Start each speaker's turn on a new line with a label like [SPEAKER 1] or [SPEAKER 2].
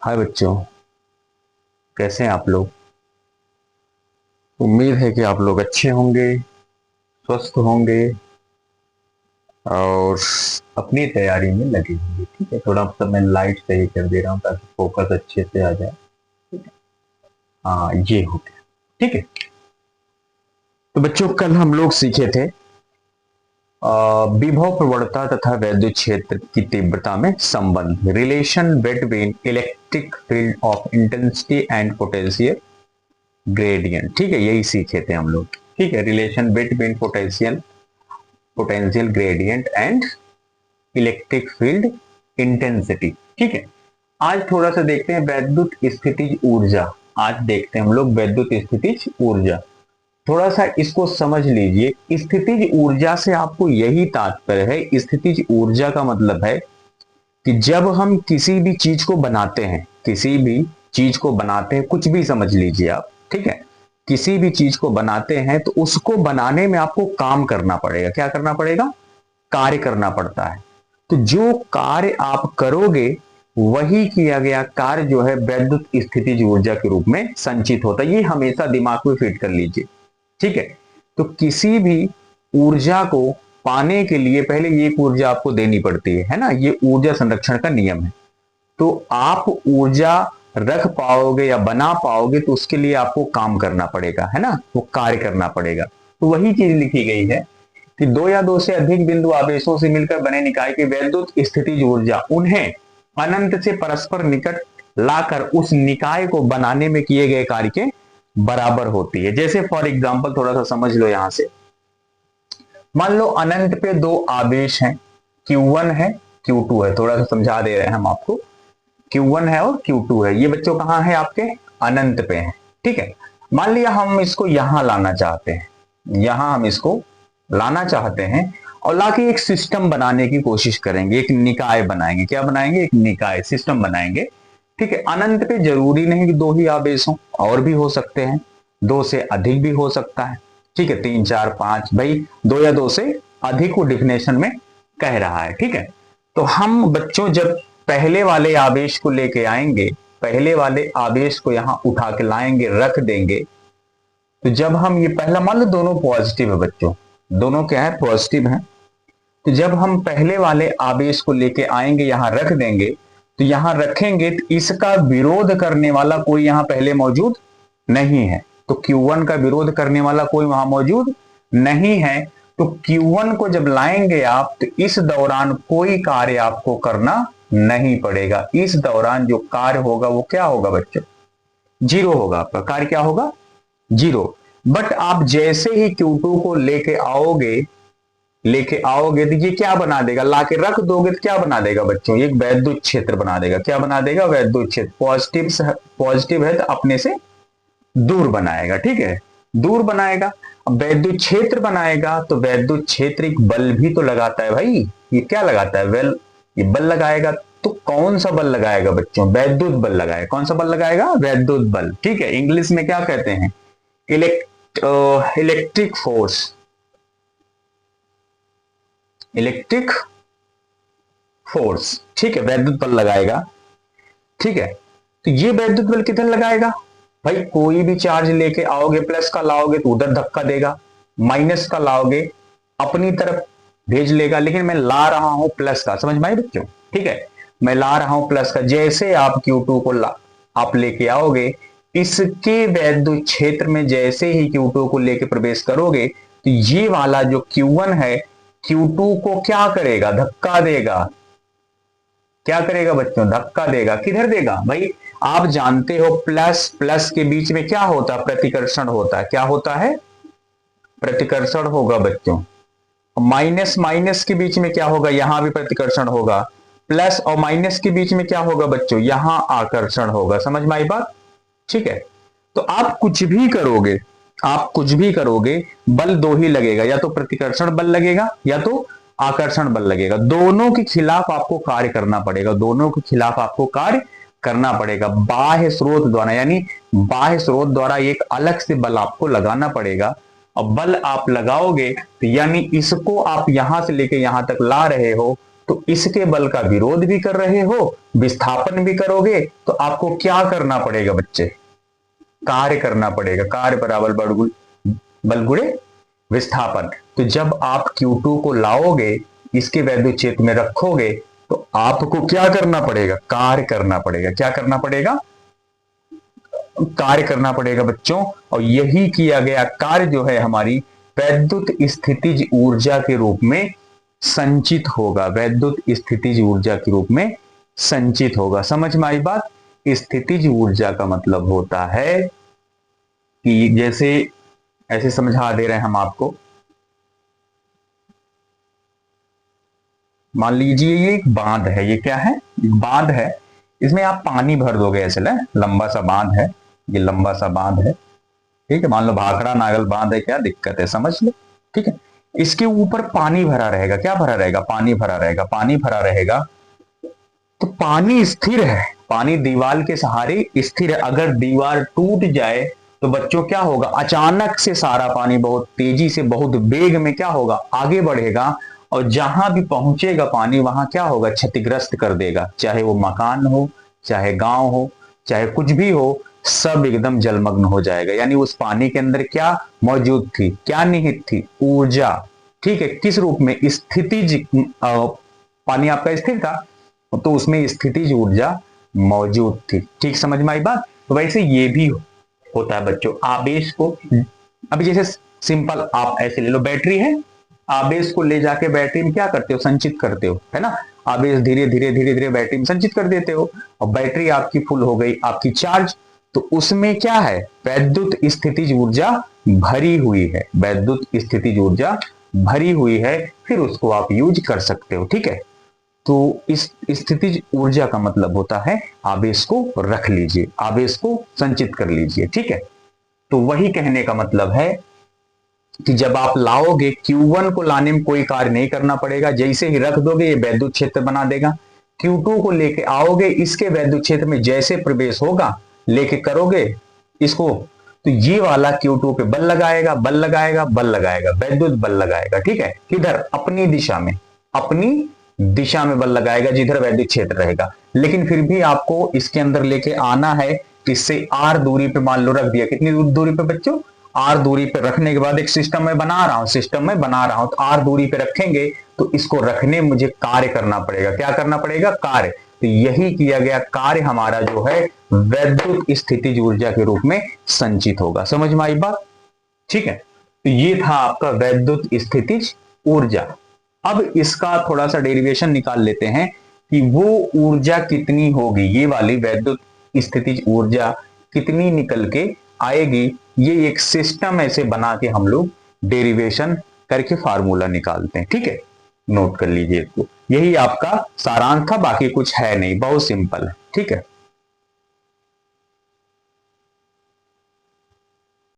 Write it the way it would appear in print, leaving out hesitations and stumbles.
[SPEAKER 1] हाय बच्चों, कैसे हैं आप लोग। उम्मीद है कि आप लोग अच्छे होंगे, स्वस्थ होंगे और अपनी तैयारी में लगे होंगे। ठीक है, थोड़ा सा मैं लाइट सही कर दे रहा हूँ ताकि फोकस अच्छे से आ जाए। हाँ, ये हो गया। ठीक है, तो बच्चों कल हम लोग सीखे थे विभव प्रवणता तथा वैद्युत क्षेत्र की तीव्रता में संबंध, relation between electric field of intensity and potential gradient. ठीक है, यही सीखे थे हम लोग। ठीक है, relation between potential potential gradient and electric field intensity. ठीक है, आज थोड़ा सा देखते हैं वैद्युत स्थितिज ऊर्जा। आज देखते हैं हम लोग वैद्युत स्थितिज ऊर्जा। थोड़ा सा इसको समझ लीजिए। स्थितिज ऊर्जा से आपको यही तात्पर्य है, स्थितिज ऊर्जा का मतलब है कि जब हम किसी भी चीज को बनाते हैं, किसी भी चीज को बनाते हैं, कुछ भी समझ लीजिए आप। ठीक है, किसी भी चीज को बनाते हैं तो उसको बनाने में आपको काम करना पड़ेगा। क्या करना पड़ेगा? कार्य करना पड़ता है। तो जो कार्य आप करोगे वही किया गया कार्य जो है वैद्युत स्थितिज ऊर्जा के रूप में संचित होता है। ये हमेशा दिमाग में फिट कर लीजिए। ठीक है, तो किसी भी ऊर्जा को पाने के लिए पहले ये ऊर्जा आपको देनी पड़ती है ना। ये ऊर्जा संरक्षण का नियम है। तो आप ऊर्जा रख पाओगे या बना पाओगे तो उसके लिए आपको काम करना पड़ेगा, है ना, वो कार्य करना पड़ेगा। तो वही चीज लिखी गई है कि दो या दो से अधिक बिंदु आवेशों से मिलकर बने निकाय की वैद्युत स्थितिज ऊर्जा उन्हें अनंत से परस्पर निकट लाकर उस निकाय को बनाने में किए गए कार्य के बराबर होती है। जैसे फॉर एग्जाम्पल थोड़ा सा समझ लो। यहां से मान लो अनंत पे दो आवेश हैं, Q1 है, Q2 है। थोड़ा सा समझा दे रहे हैं हम आपको। Q1 है और Q2 है। ये बच्चों कहां है? आपके अनंत पे है। ठीक है, मान लिया हम इसको यहां लाना चाहते हैं, यहां हम इसको लाना चाहते हैं और लाके एक सिस्टम बनाने की कोशिश करेंगे, एक निकाय बनाएंगे। क्या बनाएंगे? एक निकाय, सिस्टम बनाएंगे। ठीक है, अनंत पे जरूरी नहीं कि दो ही आवेश हो, और भी हो सकते हैं, दो से अधिक भी हो सकता है। ठीक है, तीन चार पांच, भाई दो या दो से अधिक को डिफिनेशन में कह रहा है। ठीक है, तो हम बच्चों जब पहले वाले आवेश को लेके आएंगे, पहले वाले आवेश को यहां उठा के लाएंगे, रख देंगे, तो जब हम ये पहला मान लो दोनों पॉजिटिव है बच्चों, दोनों क्या है? पॉजिटिव है। तो जब हम पहले वाले आवेश को लेके आएंगे, यहां रख देंगे, तो यहां रखेंगे तो इसका विरोध करने वाला कोई यहां पहले मौजूद नहीं है। तो Q1 का विरोध करने वाला कोई वहां मौजूद नहीं है। तो Q1 को जब लाएंगे आप तो इस दौरान कोई कार्य आपको करना नहीं पड़ेगा। इस दौरान जो कार्य होगा वो क्या होगा बच्चों? जीरो होगा। आपका कार्य क्या होगा? जीरो। बट आप जैसे ही Q2 को लेके आओगे तो ये क्या बना देगा? लाके रख दोगे तो क्या बना देगा बच्चों? एक वैद्युत क्षेत्र बना देगा। क्या बना देगा? वैद्युत क्षेत्र। पॉजिटिव है तो अपने से दूर बनाएगा। ठीक है, दूर बनाएगा। अब वैद्युत क्षेत्र बनाएगा तो वैद्युत क्षेत्र एक बल भी तो लगाता है भाई। ये क्या लगाता है? वेल, ये बल लगाएगा। तो कौन सा बल लगाएगा बच्चों? वैद्युत बल लगाएगा। कौन सा बल लगाएगा? वैद्युत बल। ठीक है, इंग्लिश में क्या कहते हैं? Electric force, electric force. ठीक है, वैद्युत बल लगाएगा। ठीक है, तो ये वैद्युत बल किधर लगाएगा भाई? कोई भी चार्ज लेके आओगे, प्लस का लाओगे तो उधर धक्का देगा, माइनस का लाओगे अपनी तरफ भेज लेगा। लेकिन मैं ला रहा हूं प्लस का, समझ में आई बच्चों? ठीक है, मैं ला रहा हूं प्लस का। जैसे आप Q2 को आप लेके आओगे, इसके वैद्युत क्षेत्र में जैसे ही Q2 को लेके प्रवेश करोगे तो ये वाला जो Q1 है, Q2 को क्या करेगा? धक्का देगा। क्या करेगा बच्चों? धक्का देगा। किधर देगा भाई? आप जानते हो प्लस प्लस के बीच में क्या होता है? प्रतिकर्षण होता है। क्या होता है? प्रतिकर्षण होगा बच्चों। माइनस माइनस के बीच में क्या होगा? यहां भी प्रतिकर्षण होगा। प्लस और माइनस के बीच में क्या होगा बच्चों? यहां आकर्षण होगा। समझ में आई बात? ठीक है, तो आप कुछ भी करोगे, आप कुछ भी करोगे, बल दो ही लगेगा, या तो प्रतिकर्षण बल लगेगा या तो आकर्षण बल लगेगा। दोनों के खिलाफ आपको कार्य करना पड़ेगा। दोनों के खिलाफ आपको कार्य करना पड़ेगा बाह्य स्रोत द्वारा, यानी बाह्य स्रोत द्वारा एक अलग से बल आपको लगाना पड़ेगा। और बल आप लगाओगे तो यानी इसको आप यहां से लेके यहां तक ला रहे हो, तो इसके बल का विरोध भी कर रहे हो, विस्थापन भी करोगे, तो आपको क्या करना पड़ेगा बच्चे? कार्य करना पड़ेगा। कार्य बराबर बल गुणे विस्थापन। तो जब आप Q2 को लाओगे, इसके वैद्युत क्षेत्र में रखोगे, तो आपको क्या करना पड़ेगा? कार्य करना पड़ेगा। क्या करना पड़ेगा? कार्य करना पड़ेगा बच्चों। और यही किया गया कार्य जो है हमारी वैद्युत स्थितिज ऊर्जा के रूप में संचित होगा। वैद्युत स्थितिज ऊर्जा के रूप में संचित होगा। समझ में आई बात? स्थितिज ऊर्जा का मतलब होता है कि जैसे ऐसे समझा दे रहे हैं हम आपको, मान लीजिए ये एक बांध है। ये क्या है? एक बांध है। इसमें आप पानी भर दोगे ऐसे, लंबा सा बांध है, ये लंबा सा बांध है, ठीक है। मान लो भाखड़ा नागल बांध है, क्या दिक्कत है, समझ लो, ठीक है। इसके ऊपर पानी भरा रहेगा। क्या भरा रहेगा? पानी भरा रहेगा। पानी भरा रहेगा तो पानी स्थिर है, पानी दीवार के सहारे स्थिर है। अगर दीवार टूट जाए तो बच्चों क्या होगा? अचानक से सारा पानी बहुत तेजी से, बहुत वेग में क्या होगा? आगे बढ़ेगा, और जहां भी पहुंचेगा पानी वहां क्या होगा? क्षतिग्रस्त कर देगा। चाहे वो मकान हो, चाहे गांव हो, चाहे कुछ भी हो, सब एकदम जलमग्न हो जाएगा। यानी उस पानी के अंदर क्या मौजूद थी? क्या निहित थी? ऊर्जा, ठीक है। किस रूप में? स्थितिज, पानी आपका स्थिर था तो उसमें स्थितिज ऊर्जा मौजूद थी। ठीक समझ में आई बात? तो वैसे ये भी होता है बच्चों आवेश को। अभी जैसे सिंपल आप ऐसे ले लो, बैटरी है, आवेश को ले जाके बैटरी में क्या करते हो? संचित करते हो, है ना। आवेश धीरे धीरे धीरे धीरे बैटरी में संचित कर देते हो, और बैटरी आपकी फुल हो गई, आपकी चार्ज। तो उसमें क्या है? वैद्युत स्थितिज ऊर्जा भरी हुई है। वैद्युत स्थितिज ऊर्जा भरी हुई है, फिर उसको आप यूज कर सकते हो, ठीक है। तो इस स्थितिज ऊर्जा का मतलब होता है आवेश को रख लीजिए, आवेश को संचित कर लीजिए, ठीक है। तो वही कहने का मतलब है कि जब आप लाओगे, Q1 को लाने में कोई कार्य नहीं करना पड़ेगा। जैसे ही रख दोगे ये वैद्युत क्षेत्र बना देगा। Q2 को लेके आओगे, इसके वैद्युत क्षेत्र में जैसे प्रवेश होगा, लेके करोगे इसको, तो ये वाला Q2 पे बल लगाएगा, बल लगाएगा, बल लगाएगा, वैद्युत बल लगाएगा, ठीक है। किधर? अपनी दिशा में, अपनी दिशा में बल लगाएगा जिधर वैद्युत क्षेत्र रहेगा। लेकिन फिर भी आपको इसके अंदर लेके आना है। इससे R दूरी पे मान लो रख दिया। कितनी दूरी पे बच्चों? R दूरी पे रखने के बाद एक सिस्टम में बना रहा हूं, तो R दूरी पे रखेंगे, तो इसको रखने में मुझे कार्य करना पड़ेगा। क्या करना पड़ेगा? कार्य। तो यही किया गया कार्य हमारा जो है वैद्युत स्थितिज ऊर्जा के रूप में संचित होगा। समझ में आई बात? ठीक है। तो ये था आपका वैद्युत स्थितिज ऊर्जा। अब इसका थोड़ा सा डेरिवेशन निकाल लेते हैं कि वो ऊर्जा कितनी होगी, ये वाली वैद्युत स्थितिज ऊर्जा कितनी निकल के आएगी। ये एक सिस्टम ऐसे बना के हम लोग डेरिवेशन करके फार्मूला निकालते हैं, ठीक है। नोट कर लीजिए इसको। यही आपका सारांश था, बाकी कुछ है नहीं, बहुत सिंपल है, ठीक है।